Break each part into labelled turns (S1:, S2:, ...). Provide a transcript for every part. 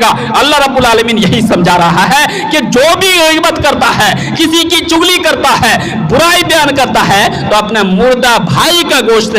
S1: گا۔ اللہ رب العالمین یہی سمجھا رہا ہے کہ جو بھی غیبت کرتا ہے، کسی کی چغلی کرتا ہے، برائی بیان کرتا ہے، تو اپنے مردہ بھائی کا گوشت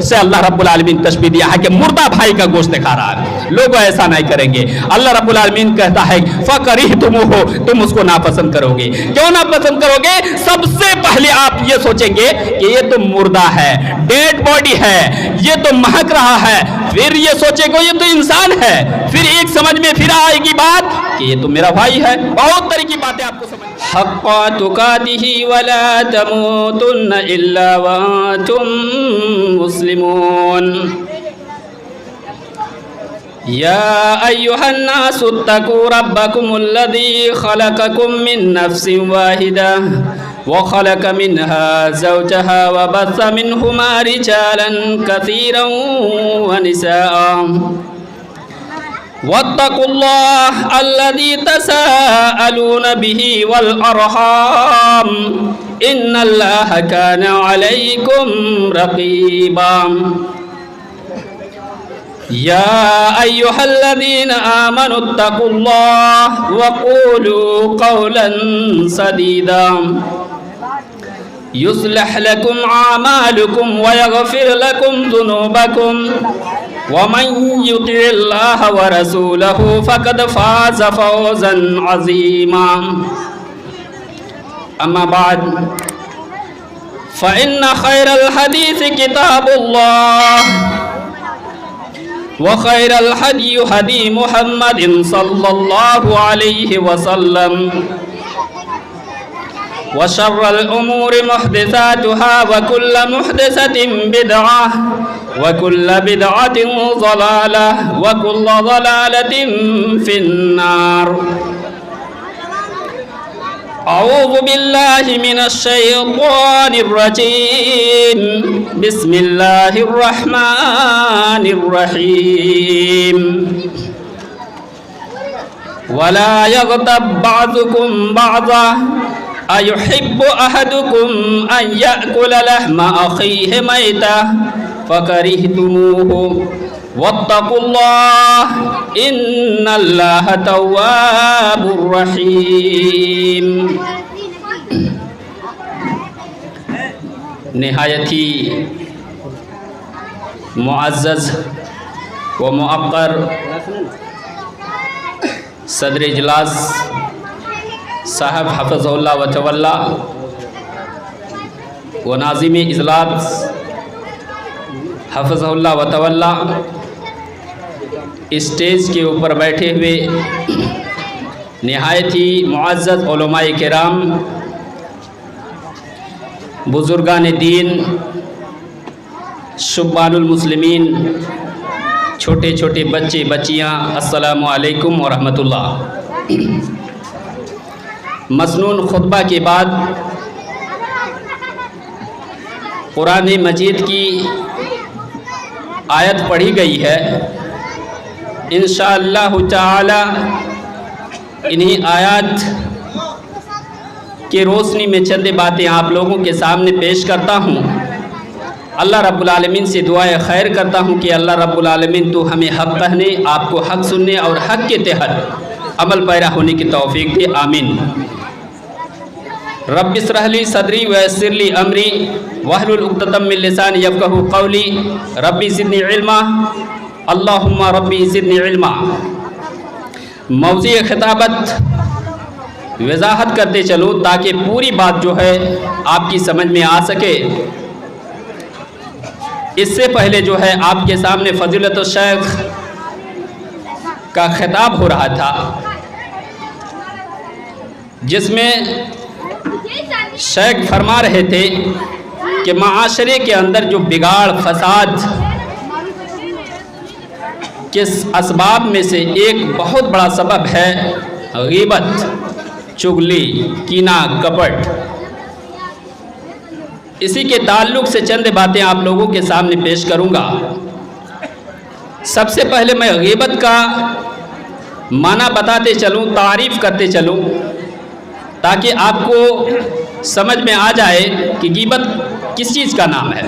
S1: سے اللہ رب العالمین تشبیہ دیا ہے کہ مردہ بھائی کا گوشت کھا رہا ہے۔ لوگ ایسا نہیں کریں گے۔ اللہ رب العالمین کہتا ہے فَكَرِهْتُمُوهُ، تم اس کو ناپسند کرو گے۔ کیوں ناپسند کرو گے؟ سب سے پہلے آپ یہ سوچیں گے کہ یہ تو مردہ ہے، ڈیڈ باڈی ہے، یہ تو مہک رہا ہے، پھر یہ سوچیں گے یہ تو انسان ہے، پھر ایک سمجھ میں پھر آئے گی بات کہ یہ تو میرا بھائی ہے۔ بہت طرح کی باتیں آپ کو سمجھ حق تقاته ولا تموتن الا وانتم مسلمون۔ يا أيها الناس اتقوا ربكم الذي خلقكم من نفس واحدة وخلق منها زوجها وبث منهما رجالا كثيرا ونساء واتقوا الله الذي تساءلون به والأرحام إن الله كان عليكم رقيبا۔ يا أيها الذين آمنوا اتقوا الله وقولوا قولا سديدا يصلح لكم أعمالكم ويغفر لكم ذنوبكم ومن يطع الله ورسوله فقد فاز فوزا عظيما۔ أما بعد فإن خير الحديث كتاب الله وخير الهدي هدي محمد صلى الله عليه وسلم وشر الأمور محدثاتها وكل محدثة بدعة وكل بدعة ضلالة وكل ضلالة في النار۔ أعوذ بالله من الشيطان الرجيم، بسم الله الرحمن الرحيم۔ ولا يغتب بعضكم بعضا أيحب أحدكم أن يأكل لحم أخيه ميتا فكرهتموه واتقوا الله إن الله تواب رحيم۔ نہایت ہی معزز و موقر صدر اجلاس صاحب حفظ اللہ و تولا و ناظم اجلاس حفظ اللہ و تولا، اسٹیج کے اوپر بیٹھے ہوئے نہایت ہی معزز علماء کرام، بزرگان دین، شبان المسلمین، چھوٹے چھوٹے بچے بچیاں، السلام علیکم ورحمۃ اللہ۔ مسنون خطبہ کے بعد قرآن مجید کی آیت پڑھی گئی ہے۔ انشاءاللہ تعالی انہی آیات کی روشنی میں چند باتیں آپ لوگوں کے سامنے پیش کرتا ہوں۔ اللہ رب العالمین سے دعائے خیر کرتا ہوں کہ اللہ رب العالمین تو ہمیں حق کہنے، آپ کو حق سننے اور حق کے تحت عمل پیرا ہونے کی توفیق دے، آمین۔ رب اشرح لی صدری ویسر لی امری واحلل عقدۃ من لسانی یفقہوا قولی ربی زدنی علما اللہم ربی زدنی علما۔ موضوع خطابت وضاحت کرتے چلوں تاکہ پوری بات جو ہے آپ کی سمجھ میں آ سکے۔ اس سے پہلے جو ہے آپ کے سامنے فضیلت الشیخ کا خطاب ہو رہا تھا، جس میں شیخ فرما رہے تھے کہ معاشرے کے اندر جو بگاڑ فساد کے اسباب میں سے ایک بہت بڑا سبب ہے غیبت، چغلی، کینہ، کپٹ۔ اسی کے تعلق سے چند باتیں آپ لوگوں کے سامنے پیش کروں گا۔ سب سے پہلے میں غیبت کا معنی بتاتے چلوں، تعریف کرتے چلوں، تاکہ آپ کو سمجھ میں آ جائے کہ غیبت کس چیز کا نام ہے۔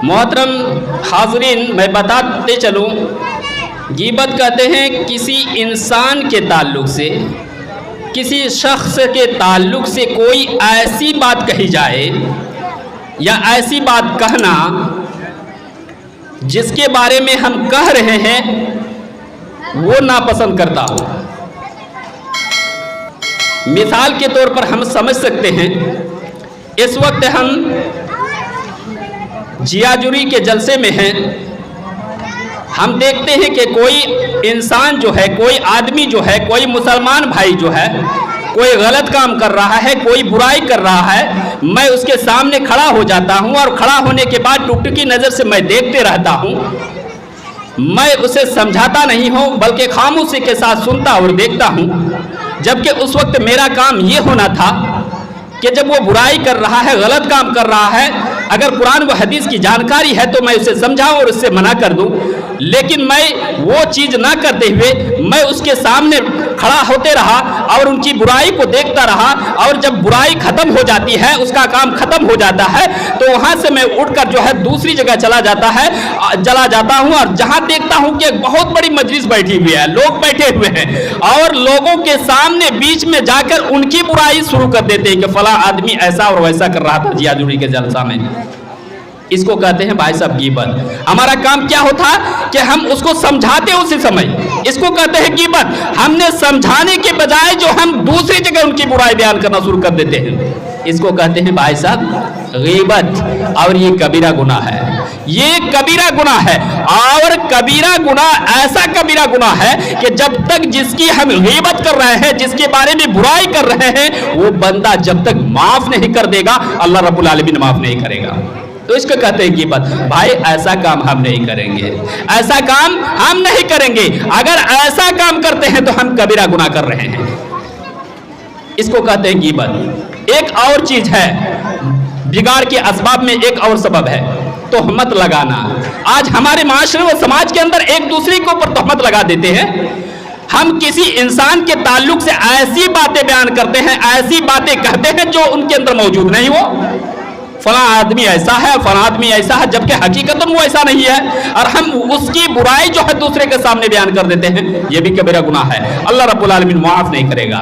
S1: محترم حاضرین، میں بتاتے چلوں غیبت کہتے ہیں کسی انسان کے تعلق سے، کسی شخص کے تعلق سے کوئی ایسی بات کہی جائے یا ایسی بات کہنا جس کے بارے میں ہم کہہ رہے ہیں وہ ناپسند کرتا ہو۔ مثال کے طور پر ہم سمجھ سکتے ہیں، اس وقت ہم جیا جوری کے جلسے میں ہیں، ہم دیکھتے ہیں کہ کوئی انسان جو ہے، کوئی آدمی جو ہے، کوئی مسلمان بھائی جو ہے کوئی غلط کام کر رہا ہے، کوئی برائی کر رہا ہے، میں اس کے سامنے کھڑا ہو جاتا ہوں اور کھڑا ہونے کے بعد ٹکٹکی نظر سے میں دیکھتے رہتا ہوں، میں اسے سمجھاتا نہیں ہوں بلکہ خاموشی کے ساتھ سنتا اور دیکھتا ہوں، جبکہ اس وقت میرا کام یہ ہونا تھا کہ جب وہ برائی کر رہا ہے، غلط کام کر رہا ہے، اگر قرآن و حدیث کی جانکاری ہے تو میں اسے سمجھاؤں اور اس سے منع کر دوں، لیکن میں وہ چیز نہ کرتے ہوئے میں اس کے سامنے کھڑا ہوتے رہا اور ان کی برائی کو دیکھتا رہا، اور جب برائی ختم ہو جاتی ہے، اس کا کام ختم ہو جاتا ہے، تو وہاں سے میں اٹھ کر جو ہے دوسری جگہ چلا جاتا ہوں اور جہاں دیکھتا ہوں کہ ایک بہت بڑی مجلس بیٹھی ہوئی ہے، لوگ بیٹھے ہوئے ہیں، اور لوگوں کے سامنے بیچ میں جا کر ان کی برائی شروع کر دیتے ہیں کہ فلاں آدمی ایسا اور ویسا کر رہا تھا جیا جوری کے جلسہ میں۔ اس کو کہتے ہیں بھائی صاحب غیبت۔ ہمارا کام کیا ہوتا کہ ہم اس کو سمجھاتے اسی سمے، اس کو کہتے ہیں غیبت۔ ہم نے سمجھانے کے بجائے جو ہم دوسری جگہ ان کی برائی بیان کرنا شروع کر دیتے ہیں، اس کو کہتے ہیں بھائی صاحب غیبت، اور یہ کبیرہ گناہ ہے، یہ کبیرہ گناہ ہے، اور کبیرہ گناہ ایسا کبیرہ گناہ ہے کہ جب تک جس کی ہم غیبت کر رہے ہیں، جس کے بارے میں برائی کر رہے ہیں، وہ بندہ جب تک معاف نہیں کر دے گا اللہ رب العالمین معاف نہیں کرے گا۔ تو اس کو کہتے ہیں غیبت۔ بھائی ایسا کام ہم نہیں کریں گے، ایسا کام ہم نہیں کریں گے، اگر ایسا کام کرتے ہیں تو ہم کبیرہ گناہ کر رہے ہیں، اس کو کہتے ہیں غیبت۔ ایک اور چیز ہے، بگاڑ کے اسباب میں ایک اور سبب ہے تہمت لگانا۔ آج ہمارے معاشرے و سماج کے اندر ایک دوسرے کے اوپر تہمت لگا دیتے ہیں۔ ہم کسی انسان کے تعلق سے ایسی باتیں بیان کرتے ہیں، ایسی باتیں کہتے ہیں جو ان کے اندر موجود نہیں ہو، فلاں آدمی ایسا ہے، فلاں آدمی ایسا ہے، جبکہ حقیقت وہ ایسا نہیں ہے، اور ہم اس کی برائی جو ہے دوسرے کے سامنے بیان کر دیتے ہیں، یہ بھی کبیرہ گناہ ہے، اللہ رب العالمین معاف نہیں کرے گا۔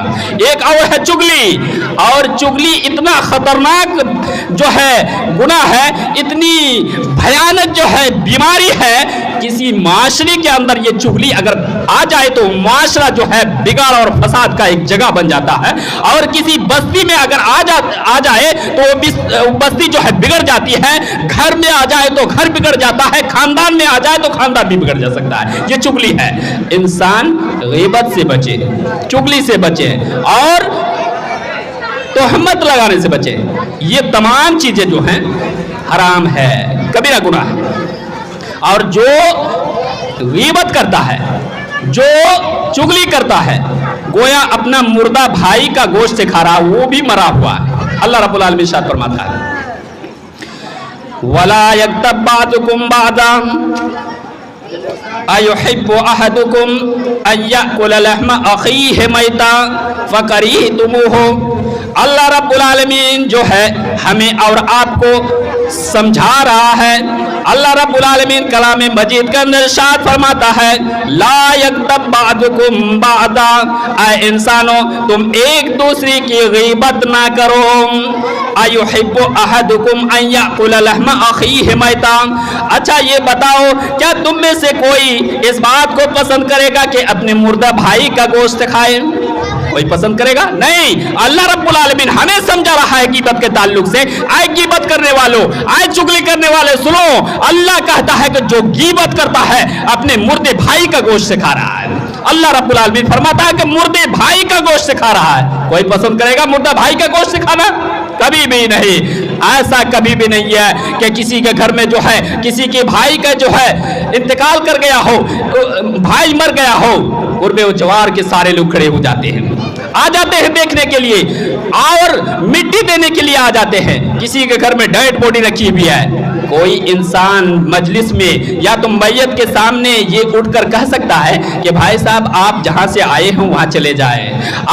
S1: ایک اور ہے چغلی، اور چغلی اتنا خطرناک جو ہے گناہ ہے، اتنی بھیانک جو ہے بیماری ہے، کسی معاشرے کے اندر یہ چغلی اگر آ جائے تو معاشرہ جو ہے بگاڑ اور فساد کا ایک جگہ بن جاتا ہے، اور کسی بستی میں اگر آ جائے تو بستی جو ہے بگڑ جاتی ہے، گھر میں آ جائے تو گھر بگڑ جاتا ہے، خاندان میں آ جائے تو خاندان بھی بگڑ جا سکتا ہے۔ یہ چغلی ہے۔ انسان غیبت سے بچے، چغلی سے بچے، اور تہمت لگانے سے بچے۔ یہ تمام چیزیں جو ہیں حرام ہے، کبیرہ گناہ ہے۔ اور جو غیبت کرتا ہے، جو چغلی کرتا ہے، گویا اپنا مردہ بھائی کا گوشت کھا رہا، وہ بھی مرا ہوا ہے۔ اللہ رب العالمین ارشاد فرماتا ہے وَلَا يَغْتَبْ بَعْضُكُمْ بَعْضًا أَيُحِبُّ أَحَدُكُمْ أَن يَأْكُلَ لَحْمَ أَخِيهِ مَيْتًا فَكَرِهْتُمُوهُ۔ اللہ رب العالمین جو ہے ہمیں اور آپ کو سمجھا رہا ہے۔ اللہ رب العالمین کلام مجید کا اندر ارشاد فرماتا ہے لا یغتب بعضکم بعضا، اے انسانوں تم ایک دوسرے کی غیبت نہ کرو۔ ایحب احدکم ان یاکل لحم اخیہ میتا، اچھا یہ بتاؤ کیا تم میں سے کوئی اس بات کو پسند کرے گا کہ اپنے مردہ بھائی کا گوشت کھائے؟ کوئی پسند کرے گا؟ نہیں۔ اللہ رب العالمین ہمیں سمجھا رہا ہے غیبت کے تعلق سے۔ آئے غیبت کرنے والوں، آئے چغلی کرنے والے سنو، اللہ کہتا ہے کہ جو غیبت کرتا ہے اپنے مردے بھائی کا گوشت کھا رہا ہے۔ اللہ رب العالمین فرماتا ہے کہ مردے بھائی کا گوشت کھا رہا ہے۔ کوئی پسند کرے گا مردہ بھائی کا گوشت کھانا؟ کبھی بھی نہیں۔ ایسا کبھی بھی نہیں ہے کہ کسی کے گھر میں جو ہے کسی کے بھائی کا جو ہے انتقال کر گیا ہو، بھائی مر گیا ہو، قربے و جوار کے سارے لوگ کھڑے ہو جاتے ہیں، آ جاتے ہیں دیکھنے کے لیے اور مٹی دینے کے لیے آ جاتے ہیں۔ کسی کے گھر میں ڈیڈ باڈی رکھی ہوئی ہے، کوئی انسان مجلس میں یا تو میت کے سامنے یہ اٹھ کر کہہ سکتا ہے کہ بھائی صاحب آپ جہاں سے آئے ہیں وہاں چلے جائیں،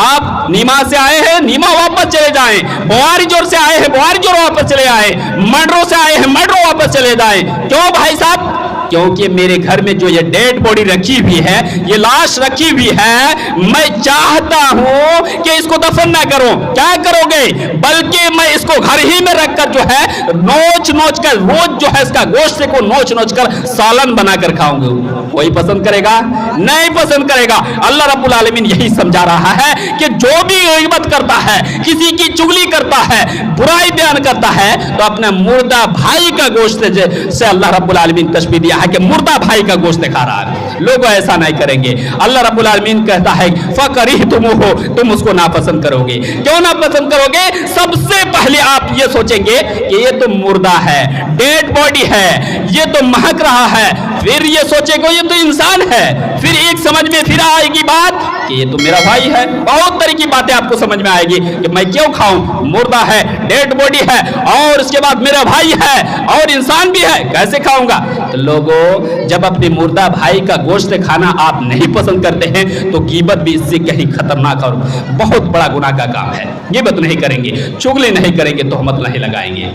S1: آپ نیما سے آئے ہیں نیما واپس چلے جائیں، بواری جور سے آئے ہیں بواری جور واپس چلے آئے، مڈرو سے آئے ہیں مڈرو واپس چلے جائیں؟ کیوں بھائی صاحب؟ क्योंकि मेरे घर में जो ये डेड बॉडी रखी हुई है, ये लाश रखी हुई है, मैं चाहता हूं कि इसको दफन ना करो। क्या करोगे? बल्कि मैं इसको घर ही में रखकर जो है नोच नोच कर, रोज जो है इसका गोश्त को नोच नोच कर सालन बनाकर खाऊंगा। कोई पसंद करेगा? नहीं पसंद करेगा। अल्लाह रब्बुल आलमीन यही समझा रहा है कि जो भी गीबत करता है, किसी की चुगली करता है, बुराई बयान करता है, तो अपने मुर्दा भाई का गोश्त से अल्लाह रब्बुल आलमीन तशबीह दिया है कि मुर्दा भाई का गोश्त खा रहा है। लोग ऐसा नहीं करेंगे। अल्लाह रब्बुल आलमीन कहता है फकरिहतुमुहु, तुम उसको नापसंद करोगे। क्यों नापसंद करोगे? सबसे पहले आप ये सोचेंगे कि ये तो मुर्दा है, डेड बॉडी है, ये तो महक रहा है। फिर ये सोचेंगे ये तो इंसान है। फिर एक समझ में फिर आएगी बात कि ये तो मेरा भाई है। बहुत तरह की बातें आपको समझ में आएगी कि मैं क्यों खाऊं, मुर्दा है, डेड बॉडी है, और उसके बाद मेरा भाई है और इंसान भी है, कैसे खाऊंगा? तो लोगों, जब अपने मुर्दा भाई का गोश्त खाना आप नहीं पसंद करते हैं तो गीबत भी इससे कहीं खतरनाक और बहुत बड़ा गुनाह का काम है। गीबत नहीं करेंगे, चुगली नहीं करेंगे, तोहमत नहीं लगाएंगे।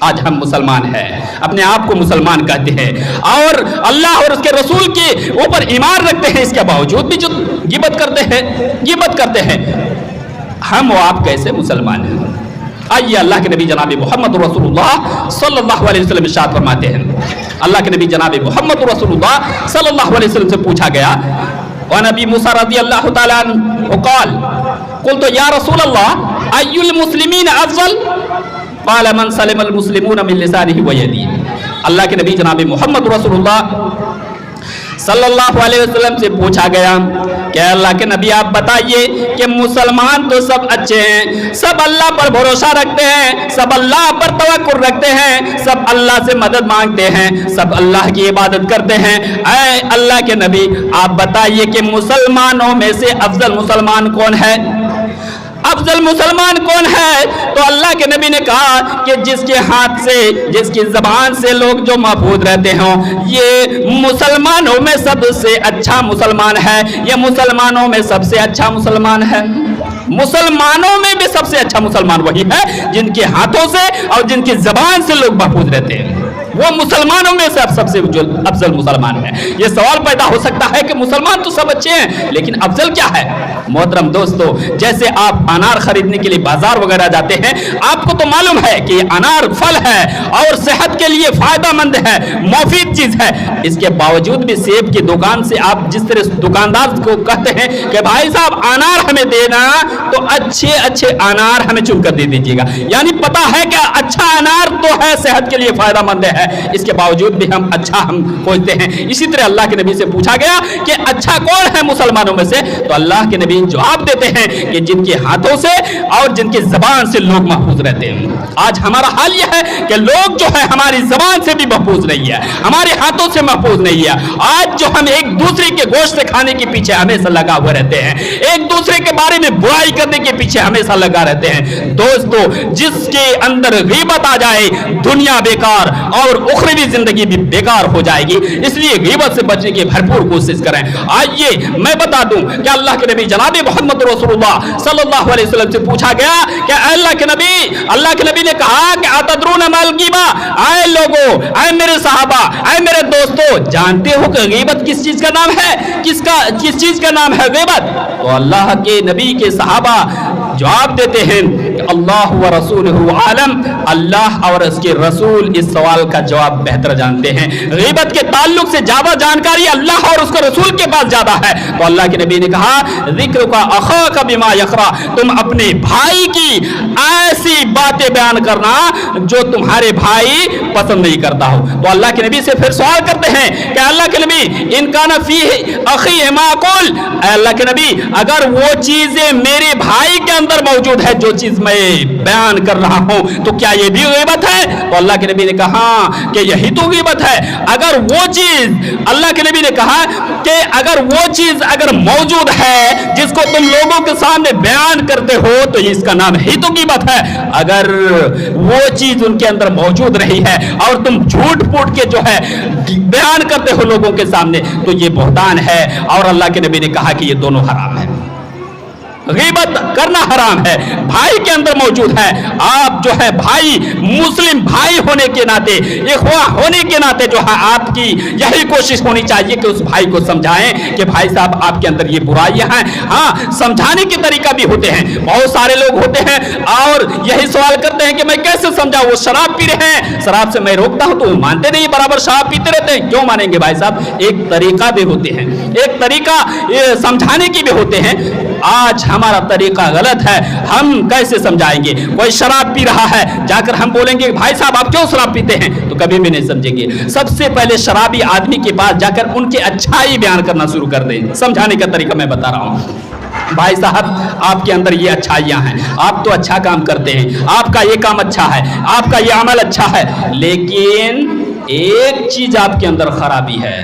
S1: आज हम मुसलमान हैं, अपने आप को मुसलमान कहते हैं और अल्लाह और उसके रसूल के ऊपर ईमान रखते हैं, इसके बावजूद भी जो गीबत करते हैं, हम और आप कैसे मुसलमान हैं? आइए अल्लाह के नबी जनाब मोहम्मद रसूलुल्लाह सल्लल्लाहु अलैहि वसल्लम इरशाद फरमाते हैं। अल्लाह के नबी जनाब मोहम्मद रसूलुल्लाह सल्लल्लाहु अलैहि वसल्लम से पूछा गया, व नबी मूसा रज़ियल्लाहु ताला अन्हु क़ाल क़ुल्तु या रसूलल्लाह अय्युल मुस्लिमीन अफ़ज़ल क़ाल मन सलिमल मुस्लिमून मिन लिसानिही व यदिही। अल्लाह के नबी जनाब मोहम्मद रसूलुल्लाह सल्लल्लाहु अलैहि वसल्लम से पूछा गया कि अल्लाह के नबी आप बताइए कि मुसलमान तो सब अच्छे हैं, सब अल्लाह पर भरोसा रखते हैं, सब अल्लाह पर तवक्कुल रखते हैं, सब अल्लाह से मदद मांगते हैं, सब अल्लाह की इबादत करते हैं। ऐ अल्लाह के नबी आप बताइए कि मुसलमानों में से अफजल मुसलमान कौन है? अफजल मुसलमान कौन है? तो अल्लाह के नबी ने कहा कि जिसके हाथ से, जिसकी जबान से लोग जो महफूज रहते हों, ये मुसलमानों में सबसे अच्छा मुसलमान है। ये मुसलमानों में सबसे अच्छा मुसलमान है। मुसलमानों में भी सबसे अच्छा मुसलमान वही है जिनके हाथों से और जिनकी जबान से लोग महफूज रहते हैं। वो मुसलमानों में से सबसे अफजल मुसलमान है। ये सवाल पैदा हो सकता है कि मुसलमान तो सब अच्छे हैं, लेकिन अफजल क्या है? मोहतरम दोस्तों, जैसे आप अनार खरीदने के लिए बाजार वगैरह जाते हैं, आपको तो मालूम है कि अनार फल है और सेहत के लिए फायदेमंद है, मुफीद चीज है। इसके बावजूद भी सेब की दुकान से आप जिस तरह दुकानदार को कहते हैं कि भाई साहब अनार हमें देना, तो अच्छे अच्छे अनार हमें चुनकर दे दीजिएगा। यानी पता है कि अच्छा अनार तो है, सेहत के लिए फायदेमंद है, इसके बावजूद भी हम खोजते हैं। इसी तरह अल्लाह के नबी से पूछा गया कि अच्छा कौन है मुसलमानों में से? तो अल्लाह के नबी जवाब देते हैं कि जिनके हाथों से और जिनकी जबान से लोग महफूज रहते हैं। आज हमारा हाल यह है कि लोग जो है हमारी जबान से भी महफूज नहीं है, हमारे हाथों से महफूज नहीं है। आज जो हम एक दूसरे के गोश्त खाने के पीछे हमेशा लगा हुए रहते हैं, एक दूसरे के बारे में बुराई करने के पीछे हमेशा लगा रहते हैं। दोस्तों, जिसके अंदर गीबत आ जाए, दुनिया बेकार और उखरवी जिंदगी भी बेकार हो जाएगी। इसलिए गीबत से बचने की भरपूर कोशिश करें। आइए मैं बता दूं कि अल्लाह के नबी जनाब मोहम्मद रसूलुल्लाह सल्लल्लाहु अलैहि वसल्लम से पूछा गया कि अल्लाह के नबी ने कहा कि अतदरून मल गीबा, आए लोगों, आए मेरे सहाबा, आए मेरे दोस्तों, जानते हो कि गीबत किस चीज का नाम है? किस चीज का नाम है गीबत? तो अल्लाह के नबी के सहाबा जवाब देते हैं कि अल्लाह व रसूलुहु आलम, अल्लाह और उसके रसूल इस सवाल का जवाब बेहतर जानते हैं। गीबत के ताल्लुक से ज्यादा जानकारी अल्लाह और उसके रसूल के पास ज्यादा है। तो अल्लाह के नबी ने कहा जिक्र का अखा का बिमा यकरा, तुम अपने भाई की ऐसी बातें बयान करना जो तुम्हारे भाई पसंद नहीं करता हो। तो अल्लाह के नबी से फिर सवाल करते हैं कि अल्लाह के नबी इनका नफी अखी माकुल, अल्लाह के नबी अगर वो चीजें मेरे भाई के अंदर मौजूद है जो चीज मैं बयान कर रहा हूं, तो क्या ये भी गीबत है? तो अल्लाह के नबी ने कहा कि यही तो गीबत है। अगर वो चीज, अल्लाह के नबी ने कहा कि अगर वो चीज अगर मौजूद है जिसको तुम लोगों के सामने बयान करते हो, तो इसका नाम ही तो गीबत है। अगर वो चीज उनके अंदर मौजूद रही है और तुम झूठ फूट के जो है बयान करते हो लोगों के सामने, तो ये बहतान है। और अल्लाह के नबी ने कहा कि ये दोनों हराम है। गीबत करना हराम है, भाई के अंदर मौजूद है। आप जो है भाई, मुस्लिम भाई होने के नाते, इख्वा होने के नाते जो है आपकी यही कोशिश होनी चाहिए कि उस भाई को समझाएं कि भाई साहब आपके अंदर ये बुराइयां हैं। हाँ, समझाने के तरीका भी होते हैं। बहुत सारे लोग होते हैं और यही सवाल करते हैं कि मैं कैसे समझाऊं, वो शराब पी रहे हैं, शराब से मैं रोकता हूं तो वो मानते नहीं, बराबर शराब पीते रहते हैं। क्यों मानेंगे भाई साहब? एक तरीका भी होते हैं, एक तरीका समझाने की भी होते हैं। आज हमारा तरीका गलत है, हम कैसे समझाएंगे? कोई शराब पी रहा है, जाकर हम बोलेंगे भाई साहब आप क्यों शराब पीते हैं, तो कभी भी नहीं समझेंगे। सबसे पहले शराबी आदमी के पास जाकर उनकी अच्छाई बयान करना शुरू कर दें। समझाने का तरीका मैं बता रहा हूं। भाई साहब आपके अंदर ये अच्छाइयां हैं, आप तो अच्छा काम करते हैं, आपका ये काम अच्छा है, आपका ये अमल अच्छा है, लेकिन एक चीज आपके अंदर खराबी है।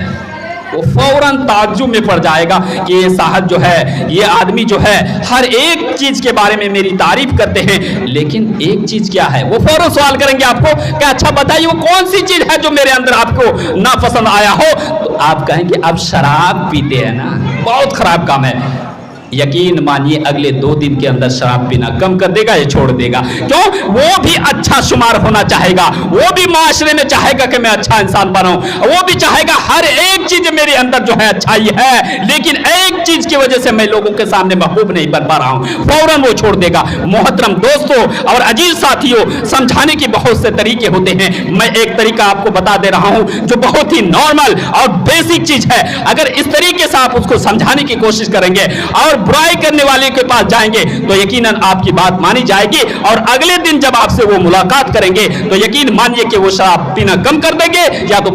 S1: वो फौरन ताज्जुब में पड़ जाएगा कि ये साहब जो है, ये आदमी जो है हर एक चीज के बारे में मेरी तारीफ करते हैं, लेकिन एक चीज क्या है? वो फौरन सवाल करेंगे आपको कि अच्छा बताइए वो कौन सी चीज है जो मेरे अंदर आपको नापसंद आया हो? तो आप कहेंगे आप शराब पीते हैं ना, बहुत खराब काम है। यकीन मानिए अगले 2 दिन के अंदर शराब पीना कम कर देगा या छोड़ देगा। क्यों? वो भी अच्छा शुमार होना चाहेगा, वो भी माशरे में चाहेगा कि मैं अच्छा इंसान बनाऊं, वो भी चाहेगा हर एक चीज मेरे अंदर जो है अच्छाई है, लेकिन एक चीज की वजह से मैं लोगों के सामने महबूब नहीं बन पा रहा हूं, फौरन वो छोड़ देगा। मोहतरम दोस्तों और अजीज साथियों, समझाने के बहुत से तरीके होते हैं। मैं एक तरीका आपको बता दे रहा हूं जो बहुत ही नॉर्मल और बेसिक चीज है। अगर इस तरीके से आप उसको समझाने की कोशिश करेंगे और बुराई करने वाले के पास जाएंगे तो यकीनन आपकी बात मानी जाएगी, और अगले दिन जब आपसे वो मुलाकात करेंगे तो यकीन मानिए कि वो शराब पीना कम कर देंगे या तो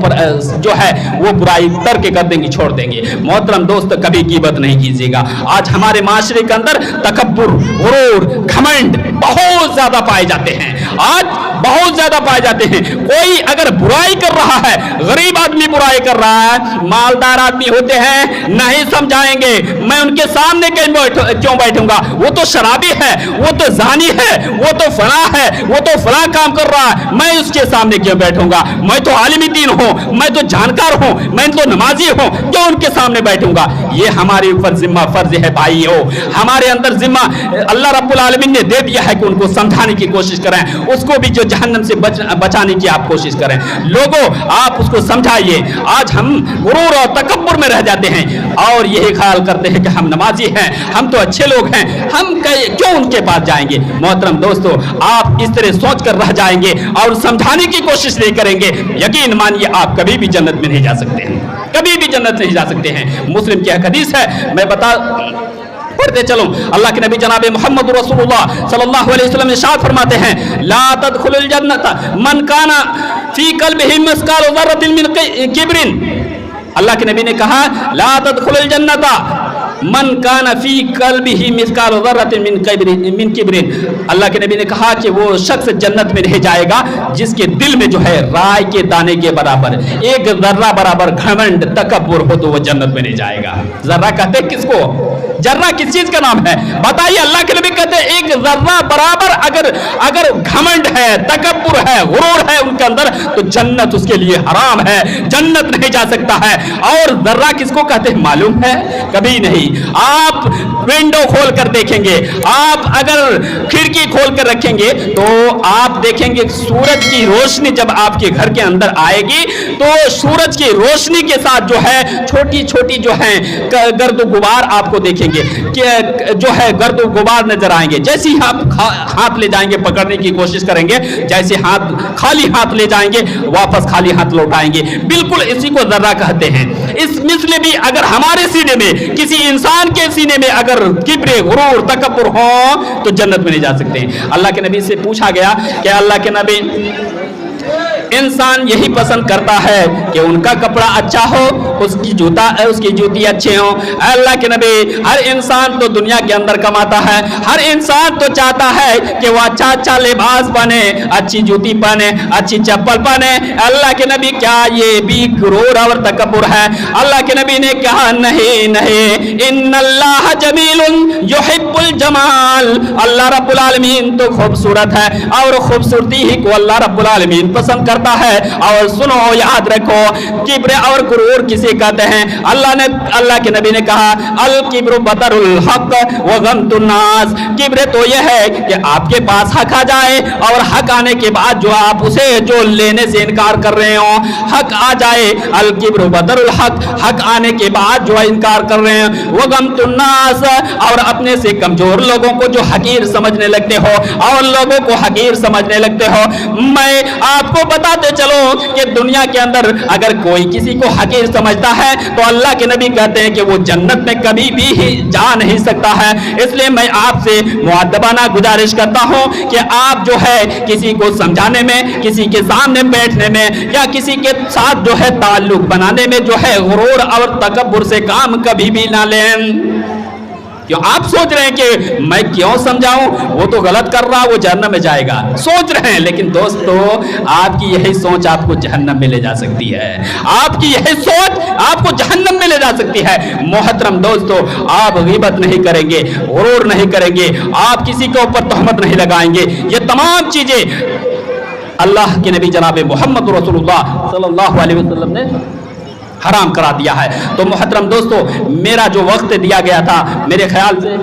S1: जो है वो बुराई तर्क कर देंगे, छोड़ देंगे। मोहतरम दोस्त कभी ग़ीबत नहीं कीजिएगा। आज हमारे माशरे के अंदर तकब्बुर, गुरूर, घमंड बहुत ज्यादा पाए जाते हैं, आज बहुत ज्यादा पाए जाते हैं। कोई अगर बुराई कर रहा है, गरीब आदमी बुराई कर रहा है, मालदार आदमी होते हैं नहीं समझाएंगे, मैं उनके सामने क्यों बैठूंगा, वो तो शराबी है, वो तो जानी है, वो तो फला है, वो तो फला काम कर रहा है, मैं उसके सामने क्यों बैठूंगा? मैं तो आलिम दीन हूं, मैं तो जानकार हूं, मैं तो नमाजी हूं, क्यों उनके सामने बैठूंगा? ये हमारे ऊपर जिम्मा फर्ज है भाइयों, हमारे अंदर जिम्मा अल्लाह रब्बुल आलमीन ने दे दिया है कि उनको समझाने की कोशिश करें, उसको भी जो जहन्नम से बचाने की आप कोशिश करें। लोगों आप उसको समझाइए। आज हम गुरूर और तकब्बुर में रह जाते हैं और यही ख्याल करते हैं कि हम नमाजी हैं, हम तो अच्छे लोग हैं, हम क्यों उनके पास जाएंगे? मोहतरम दोस्तों आप इस तरह सोच कर रह जाएंगे और समझाने की कोशिश नहीं करेंगे, यकीन मानिए आप कभी भी जन्नत में नहीं जा सकते हैं, कभी भी जन्नत नहीं जा सकते हैं। मुस्लिम की एक हदीस है, मैं पढ़ते चलो। अल्लाह के नबी जनाब मोहम्मद रसूलुल्लाह सल्लल्लाहु अलैहि वसल्लम इरशाद फरमाते हैं, ला तदखुलुल जन्नत मन काना फी क़ल्बिही मिस्काल ज़र्रतिन मिन किब्रिन। अल्लाह के नबी ने कहा ला तदखुलुल जन्नत मन काना फी क़ल्बिही मिस्काल ज़र्रतिन मिन किब्रिन। अल्लाह के नबी ने कहा कि वो शख्स जन्नत में नहीं जाएगा जिसके दिल में जो है राय के दाने के बराबर, एक जर्रा बराबर घमंड तकब्बुर हो तो वो जन्नत में नहीं जाएगा। जर्रा कहते हैं किसको? जर्रा किस चीज का नाम है बताइए? अल्लाह के नबी कहते हैं एक जर्रा बराबर अगर घमंड है, तकब्बुर है, गुरूर है उनके अंदर तो जन्नत उसके लिए हराम है, जन्नत नहीं जा सकता है। और जर्रा किसको कहते हैं मालूम है? कभी नहीं। आप विंडो खोल कर देखेंगे, आप अगर खिड़की खोल कर रखेंगे तो आप देखेंगे सूरज की रोशनी जब आपके घर के अंदर आएगी तो सूरज की रोशनी के साथ जो है छोटी छोटी जो है गर्द गुबार आपको देखेंगे कि जो है गर्द गुबार नजर आएंगे। जैसे ही आप हाथ ले जाएंगे पकड़ने की कोशिश करेंगे, जैसे हाथ खाली हाथ ले जाएंगे वापस खाली हाथ लौटाएंगे, बिल्कुल इसी को जर्रा कहते हैं। इस मिस्ल भी अगर हमारे सीने में, किसी इंसान के सीने में अगर किब्र, गुरूर, तकब्बुर हो तो जन्नत में नहीं जा सकते हैं। अल्लाह के नबी से पूछा गया कि अल्लाह के नबी इंसान यही पसंद करता है कि उनका कपड़ा अच्छा हो, उसकी जूती अच्छे हो। अल्लाह के नबी हर इंसान तो दुनिया के अंदर कमाता है, हर इंसान तो चाहता है कि वो अच्छा अच्छा लिबास पहने, अच्छी जूती पहने, अच्छी चप्पल पहने। अल्लाह के नबी क्या ये भी गुरूर और तकब्बुर है? अल्लाह के नबी ने कहा नहीं नहीं, इन्नल्लाह जमीलुन युहिब्बुल जमाल। अल्लाह रब्बुल आलमीन तो खूबसूरत है और खूबसूरती ही को अल्लाह रब्बुल आलमीन पसंद करता करता है। और सुनो, याद रखो, किब्र और गुरूर किसे कहते हैं? अल्लाह के नबी ने कहा, अल किब्रु बतरुल हक व गमतुन नास। किब्र तो यह है कि आपके पास हक आ जाए और हक आने के बाद जो आप उसे जो लेने से इनकार कर रहे हो, हक आ जाए, अल किब्रु बतरुल हक, हक आने के बाद जो इनकार कर रहे हैं, वो गमतुन नास, और अपने से कमजोर लोगों को जो हकीर समझने लगते हो और लोगों को हकीर समझने लगते हो। मैं आपको बताते चलो कि दुनिया के अंदर अगर कोई किसी को हकीर समझता है तो अल्लाह के नबी कहते हैं कि वो जन्नत में कभी भी जा नहीं सकता है। इसलिए मैं आपसे मुअद्दबाना गुजारिश करता हूं कि आप जो है किसी को समझाने में, किसी के सामने बैठने में या किसी के साथ जो है ताल्लुक बनाने में जो है गुरूर और तकब्बुर से काम कभी भी ना लें। क्यों आप सोच रहे हैं कि मैं क्यों समझाऊं, वो तो गलत कर रहा, वो जहन्नम में जाएगा, सोच रहे हैं। लेकिन दोस्तों, आपकी यही सोच आपको जहन्नम में ले जा सकती है। आपकी यही सोच आपको जहन्नम में ले जा सकती है। मोहतरम दोस्तों, आप गीबत नहीं करेंगे, गुरूर नहीं करेंगे, आप किसी के ऊपर तहमत नहीं लगाएंगे। ये तमाम चीजें अल्लाह के नबी जनाब मोहम्मद रसूलुल्लाह सल्लल्लाहु अलैहि वसल्लम ने हराम करा दिया है। तो मोहतरम दोस्तों, मेरा जो वक्त दिया गया था, मेरे ख्याल से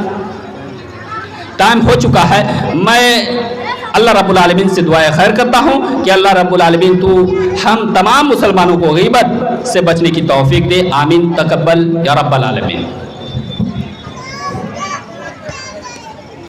S1: टाइम हो चुका है। मैं अल्लाह रब्बुल आलमीन से दुआए खैर करता हूँ कि अल्लाह रब्बुल आलमीन तू हम तमाम मुसलमानों को गीबत से बचने की तौफीक दे। आमीन तकब्बल या रब्बल आलमीन।